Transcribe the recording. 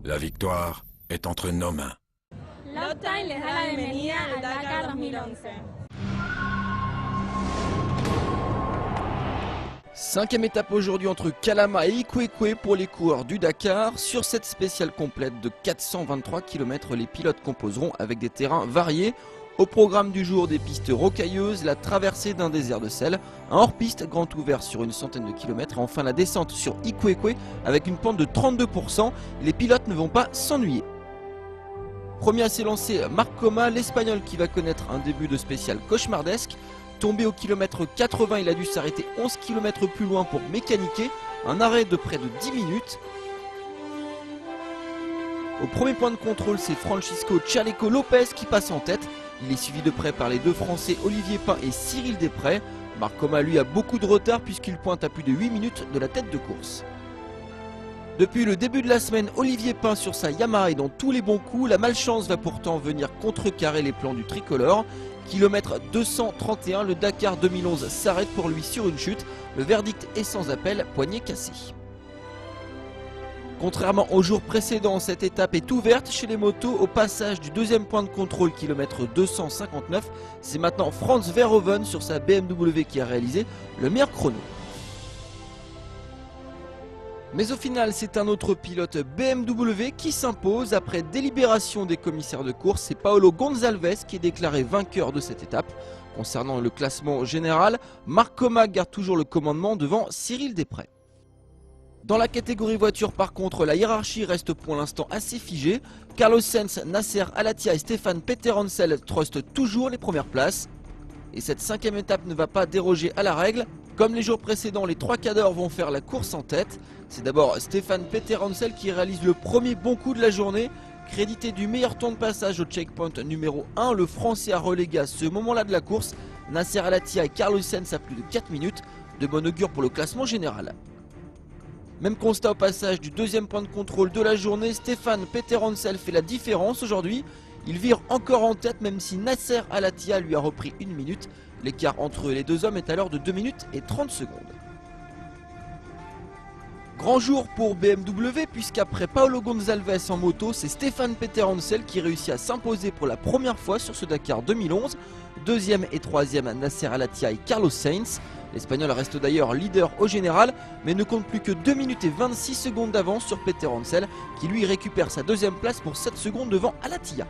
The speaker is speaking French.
La victoire est entre nos mains. Love les da la bienvenida al Dakar 2011. Cinquième étape aujourd'hui entre Kalama et Ikwekwe pour les coureurs du Dakar. Sur cette spéciale complète de 423 km, les pilotes composeront avec des terrains variés. Au programme du jour, des pistes rocailleuses, la traversée d'un désert de sel, un hors-piste grand ouvert sur une centaine de kilomètres et enfin la descente sur Ikwekwe avec une pente de 32%. Les pilotes ne vont pas s'ennuyer. Premier à s'élancer, Marc Coma, l'Espagnol qui va connaître un début de spécial cauchemardesque. Tombé au kilomètre 80, il a dû s'arrêter 11 km plus loin pour mécaniquer, un arrêt de près de 10 minutes. Au premier point de contrôle, c'est Francisco Chaleco Lopez qui passe en tête. Il est suivi de près par les deux Français Olivier Pain et Cyril Després. Marc Coma lui a beaucoup de retard puisqu'il pointe à plus de 8 minutes de la tête de course. Depuis le début de la semaine, Olivier Pain sur sa Yamaha est dans tous les bons coups. La malchance va pourtant venir contrecarrer les plans du tricolore. Kilomètre 231, le Dakar 2011 s'arrête pour lui sur une chute. Le verdict est sans appel, poignet cassé. Contrairement au jour précédent, cette étape est ouverte chez les motos au passage du deuxième point de contrôle, kilomètre 259. C'est maintenant Franz Verhoeven sur sa BMW qui a réalisé le meilleur chrono. Mais au final, c'est un autre pilote BMW qui s'impose. Après délibération des commissaires de course, c'est Paulo Gonçalves qui est déclaré vainqueur de cette étape. Concernant le classement général, Marc Coma garde toujours le commandement devant Cyril Després. Dans la catégorie voiture par contre, la hiérarchie reste pour l'instant assez figée. Carlos Sainz, Nasser Al-Attiyah et Stéphane Peterhansel trustent toujours les premières places. Et cette cinquième étape ne va pas déroger à la règle. Comme les jours précédents, les trois cadors vont faire la course en tête. C'est d'abord Stéphane Peterhansel qui réalise le premier bon coup de la journée. Crédité du meilleur temps de passage au checkpoint numéro 1, le Français a relégué à ce moment-là de la course Nasser Al-Attiyah et Carlos Sainz à plus de 4 minutes. De bon augure pour le classement général. Même constat au passage du deuxième point de contrôle de la journée, Stéphane Peterhansel fait la différence aujourd'hui. Il vire encore en tête même si Nasser Al-Attiyah lui a repris une minute. L'écart entre les deux hommes est alors de 2 minutes et 30 secondes. Grand jour pour BMW puisqu'après Paulo Gonçalves en moto, c'est Stéphane Peterhansel qui réussit à s'imposer pour la première fois sur ce Dakar 2011. Deuxième et troisième Nasser Al-Attiyah et Carlos Sainz. L'Espagnol reste d'ailleurs leader au général mais ne compte plus que 2 minutes et 26 secondes d'avance sur Peterhansel qui lui récupère sa deuxième place pour 7 secondes devant Al-Attiyah.